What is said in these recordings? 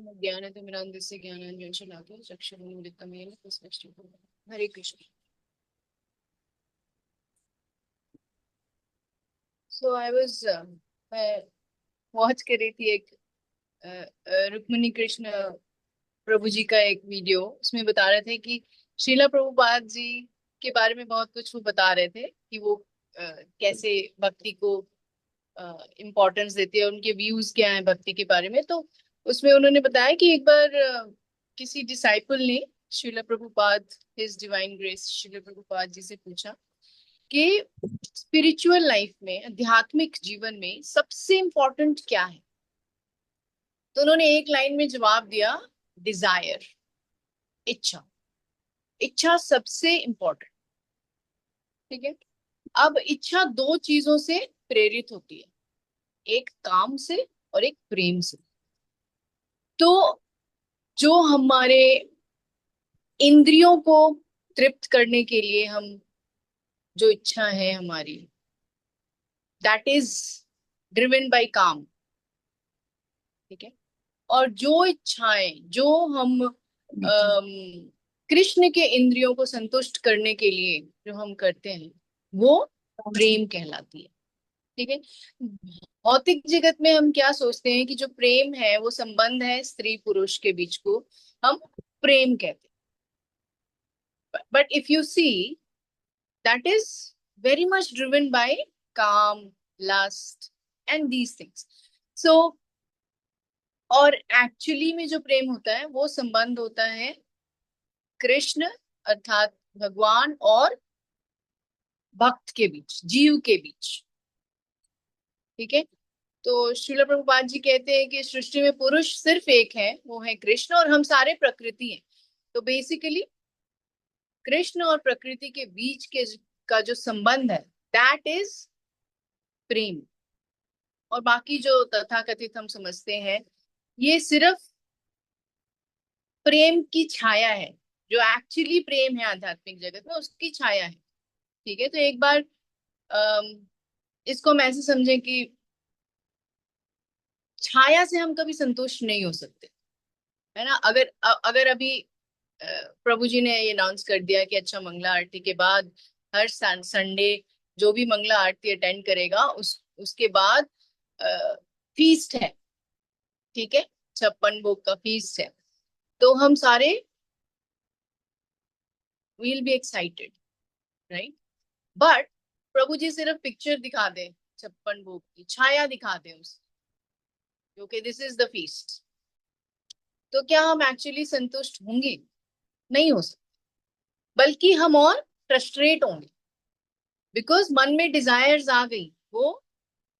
ज्ञानतिमिरान्धस्य ज्ञानाञ्जनशलाकया चक्षुरुन्मिलितं येन तस्मै श्रीगुरवे हरे कृष्ण। सो आई वाज मैं वॉच कर रही थी एक रुक्मिणी कृष्ण प्रभु जी का एक वीडियो। उसमें बता रहे थे कि श्रीला प्रभुपाद जी के बारे में बहुत कुछ वो बता रहे थे कि वो कैसे भक्ति को इम्पोर्टेंस देते हैं, उनके व्यूज क्या हैं भक्ति के बारे में। तो उसमें उन्होंने बताया कि एक बार किसी डिसाइपल ने Srila Prabhupada his divine grace Srila Prabhupada ji से पूछा कि स्पिरिचुअल लाइफ में, आध्यात्मिक जीवन में सबसे इम्पोर्टेंट क्या है। तो उन्होंने एक लाइन में जवाब दिया, डिजायर, इच्छा। इच्छा सबसे इम्पोर्टेंट। ठीक है। अब इच्छा दो चीजों से प्रेरित होती है, एक काम से और एक प्रेम से। तो जो हमारे इंद्रियों को तृप्त करने के लिए हम जो इच्छा है हमारी, दैट इज ड्रिवन बाय काम। ठीक है। और जो इच्छाएं जो हम कृष्ण के इंद्रियों को संतुष्ट करने के लिए जो हम करते हैं वो प्रेम कहलाती है। ठीक है। भौतिक जगत में हम क्या सोचते हैं कि जो प्रेम है वो संबंध है स्त्री पुरुष के बीच को हम प्रेम कहते हैं। But if you see, that is very much driven by काम, lust and these things. So और एक्चुअली में जो प्रेम होता है वो संबंध होता है कृष्ण अर्थात भगवान और भक्त के बीच, जीव के बीच। ठीक है। तो श्रील प्रभुपाद जी कहते हैं कि सृष्टि में पुरुष सिर्फ एक है, वो है कृष्ण, और हम सारे प्रकृति हैं। तो बेसिकली कृष्ण और प्रकृति के बीच के का जो संबंध है दैट इज प्रेम। और बाकी जो तथाकथित हम समझते हैं ये सिर्फ प्रेम की छाया है। जो एक्चुअली प्रेम है आध्यात्मिक जगत में उसकी छाया है। ठीक है। तो एक बार इसको हम ऐसे समझें कि छाया से हम कभी संतुष्ट नहीं हो सकते, है ना। अगर अभी प्रभु जी ने ये अनाउंस कर दिया कि अच्छा मंगला आरती के बाद हर संडे जो भी मंगला आरती अटेंड करेगा उसके बाद फीस्ट है। ठीक है। 56 भोग का फीस्ट है। तो हम सारे will be excited, right. But Prabhu ji सिर्फ पिक्चर दिखा दे, 56 भोग की छाया दिखा दे उस, क्योंकि दिस इज द फीस्ट, तो क्या हम एक्चुअली संतुष्ट होंगे? नहीं हो सकते, बल्कि हम और फ्रस्ट्रेट होंगे। बिकॉज मन में डिजायर्स आ गई वो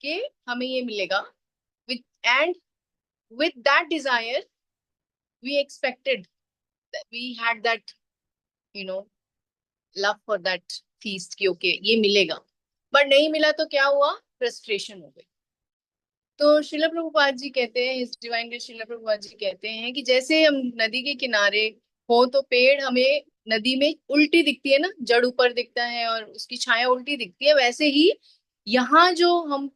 कि हमें ये मिलेगा, with and with that desire we expected, we had that you know love for that feast कि ओके ये मिलेगा, बट नहीं मिला तो क्या हुआ? फ्रस्ट्रेशन हो गई। तो श्रील प्रभुपाद जी कहते हैं, इस डिवाइन ग्रेस श्रील प्रभुपाद जी कहते हैं कि जैसे हम नदी के किनारे हो तो पेड़ हमें नदी में उल्टी दिखती है ना, जड़ ऊपर दिखता है और उसकी छाया उल्टी दिखती है, वैसे ही यहाँ जो हम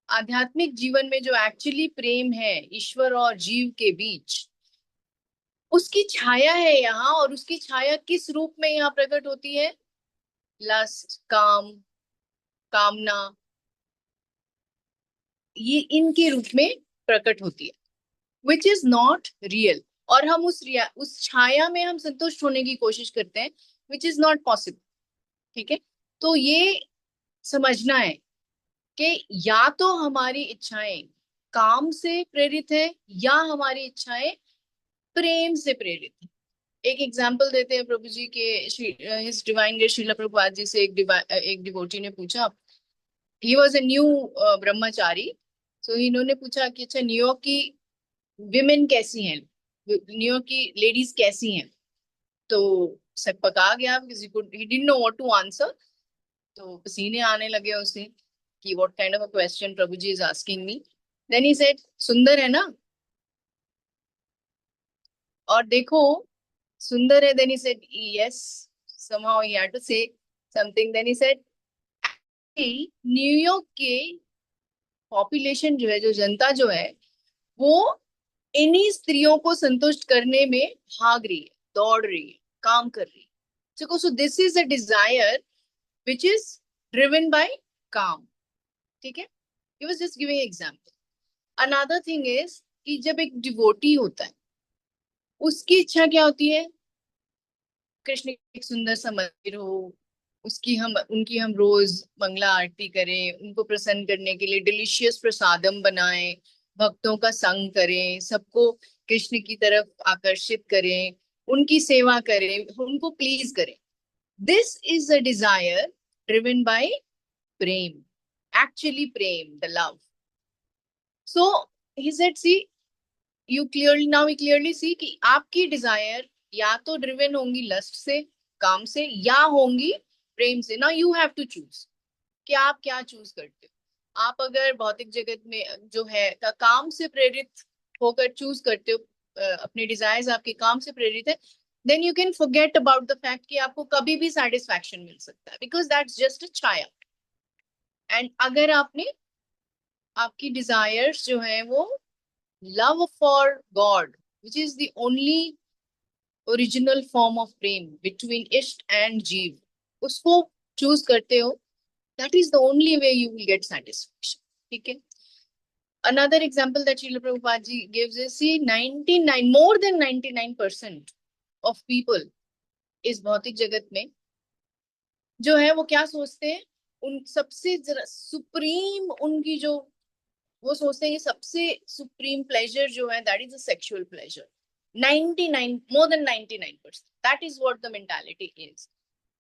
आध्यात्मिक जीवन में जो एक्चुअली प्रेम है ईश्वर और जीव के बीच, उसकी छाया है यहाँ। और उसकी छाया किस रूप में यहाँ प्रकट होती है? लस्ट, काम, कामना, ये इनके रूप में प्रकट होती है, विच इज नॉट रियल। और हम उस छाया में हम संतुष्ट होने की कोशिश करते हैं, विच इज नॉट पॉसिबल। ठीक है। तो ये समझना है कि या तो हमारी इच्छाएं काम से प्रेरित है या हमारी इच्छाएं प्रेम से प्रेरित है। एक एग्जाम्पल देते हैं प्रभु जी के, his divine grace Srila Prabhupada ji से एक डिवोटी ने पूछा। ही वॉज ए न्यू ब्रह्मचारी। सो इन्होंने पूछा कि अच्छा न्यूयॉर्क की विमेन कैसी हैं, न्यूयॉर्क की लेडीज कैसी हैं। तो सब पका गया, किसी को ही didn't know what to answer. तो पसीने आने लगे उसे कि what kind of a question Prabhu ji is asking me. Then he said सुंदर है ना, और देखो सुंदर है। Then he said yes, somehow he had to say something. then he said New York के पॉपुलेशन जो है, जो जनता जो है, वो इन्हीं स्त्रियों को संतुष्ट करने में भाग रही है, दौड़ रही है, काम कर रही है। So this is a desire which is driven by काम. ठीक है, he was just giving example. Another thing is कि जब एक डिवोटी होता है, उसकी इच्छा क्या होती है? कृष्ण की एक सुंदर सा मंदिर हो, उसकी हम उनकी हम रोज मंगला आरती करें, उनको प्रसन्न करने के लिए डिलीशियस प्रसादम बनाएं, भक्तों का संग करें, सबको कृष्ण की तरफ आकर्षित करें, उनकी सेवा करें, उनको प्लीज करें. This is a desire driven by प्रेम, एक्चुअली प्रेम, the love. So he said, see you clearly, now we clearly see कि आपकी डिजायर या तो ड्रिवन होंगी लस्ट से, काम से, या होंगी प्रेम से. Now you have to choose कि आप क्या चूज करते हो. आप अगर भौतिक जगत में जो है काम से प्रेरित होकर चूज करते हो, अपने डिजायर्स आपके काम से प्रेरित है, then you can forget about the fact कि आपको कभी भी सेटिस्फैक्शन मिल सकता है, बिकॉज दैट्स जस्ट अ छाया. एंड अगर आपने आपकी डिजायर्स जो है वो love for God, which is the only original form of Prem between इष्ट and जीव, उसको चूज करते हो, that is the only way you will get satisfaction. ठीक है. Another example that Srila Prabhupada ji gives is, see, 99, more than 99% of people इस भौतिक जगत में जो है वो क्या सोचते हैं, उन सबसे सुप्रीम उनकी जो वो सोचते हैं कि सबसे सुप्रीम प्लेजर जो है that is a sexual pleasure. 99, more than 99%, that is what the mentality is.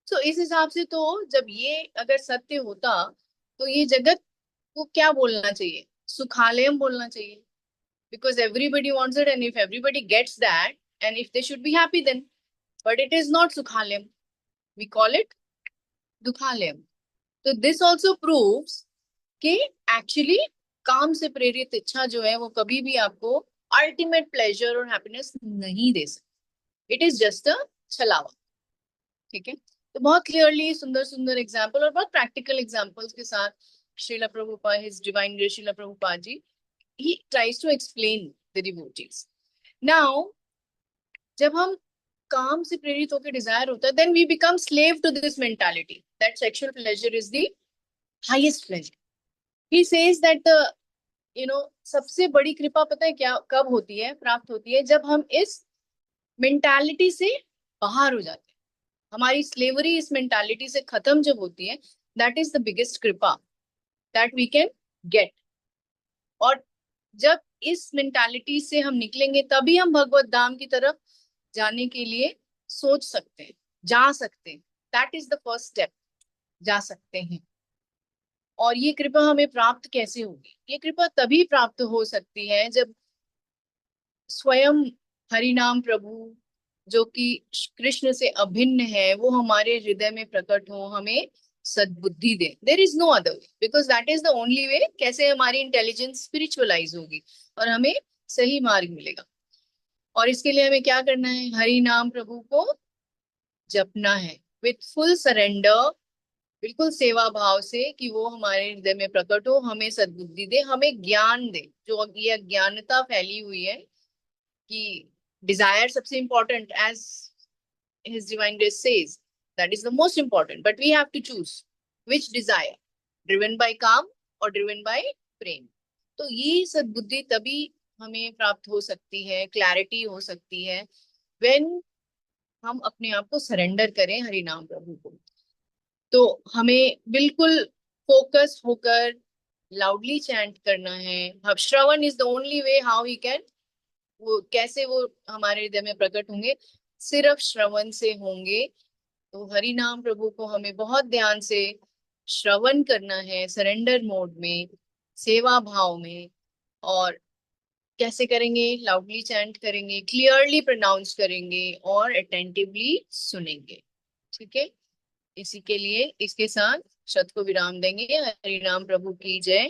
So इस हिसाब से तो जब ये अगर सत्य होता तो ये जगत को क्या बोलना चाहिए? सुखालयम बोलना चाहिए, because everybody wants it, and if everybody gets that, and if they should be happy then. But it is not सुखालयम, वी कॉल इट दुखालयम. तो दिस ऑल्सो प्रूव्स कि एक्चुअली काम से प्रेरित इच्छा जो है वो कभी भी आपको अल्टीमेट प्लेजर और हैप्पीनेस नहीं दे सकती. इट इज जस्ट अ छलावा. ठीक है. तो बहुत क्लियरली सुंदर सुंदर एग्जाम्पल और बहुत प्रैक्टिकल एग्जाम्पल्स के साथ Srila Prabhupada, his divine grace Srila Prabhupada ji, he tries to explain the devotees. Now जब हम काम से प्रेरित होकर डिजायर होता है, then we become slave to this mentality that sexual pleasure is the highest pleasure. He says that the सबसे बड़ी कृपा पता है क्या कब होती है, प्राप्त होती है? जब हम इस मेंटालिटी से बाहर हो जाते हैं, हमारी स्लेवरी इस मेंटालिटी से खत्म जब होती है, दैट इज द बिगेस्ट कृपा दैट वी कैन गेट. और जब इस मेंटालिटी से हम निकलेंगे तभी हम भगवत धाम की तरफ जाने के लिए सोच सकते हैं, जा सकते हैं. That is the first step, जा सकते हैं. और ये कृपा हमें प्राप्त कैसे होगी? ये कृपा तभी प्राप्त हो सकती है जब स्वयं हरिनाम प्रभु, जो कि कृष्ण से अभिन्न है, वो हमारे हृदय में प्रकट हो, हमें सद्बुद्धि दे. There is no other way, because that is the only way कैसे हमारी इंटेलिजेंस स्पिरिचुअलाइज होगी और हमें सही मार्ग मिलेगा. और इसके लिए हमें क्या करना है? हरि नाम प्रभु को जपना है विथ फुल सरेंडर, बिल्कुल सेवा भाव से कि वो हमारे हृदय में प्रकट हो, हमें सद्बुद्धि दे, हमें ज्ञान दे. जो ये अज्ञानता फैली हुई है कि desire सबसे important, as his divine grace says, that is the most important, but we have to choose which desire, driven by काम or driven by प्रेम. तो ये सद्बुद्धि तभी हमें प्राप्त हो सकती है, क्लैरिटी हो सकती है, when हम अपने आप को सरेंडर करें हरि नाम प्रभु को. तो हमें बिल्कुल फोकस होकर लाउडली चैंट करना है. अब श्रवण is the only way how we can, वो कैसे वो हमारे हृदय में प्रकट होंगे? सिर्फ श्रवण से होंगे. तो हरि नाम प्रभु को हमें बहुत ध्यान से श्रवण करना है, सरेंडर मोड में, सेवा भाव में. और कैसे करेंगे? लाउडली चैंट करेंगे, क्लियरली प्रोनाउंस करेंगे और अटेंटिवली सुनेंगे. ठीक है. इसी के लिए इसके साथ शब्द को विराम देंगे. हरि नाम प्रभु की जय.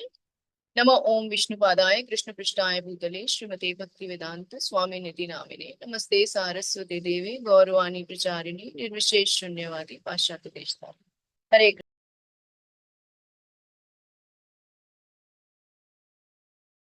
नमो ओम विष्णुपादाय कृष्ण पृष्ठाय भूतले श्रीमते भक्ति वेदांत स्वामी निधि नामिने नमस्ते सारस्वती देवी गौरवाणी प्रचारिणी निर्विशेष शून्यवादी पाश्चात्य देशतारिणी. हरे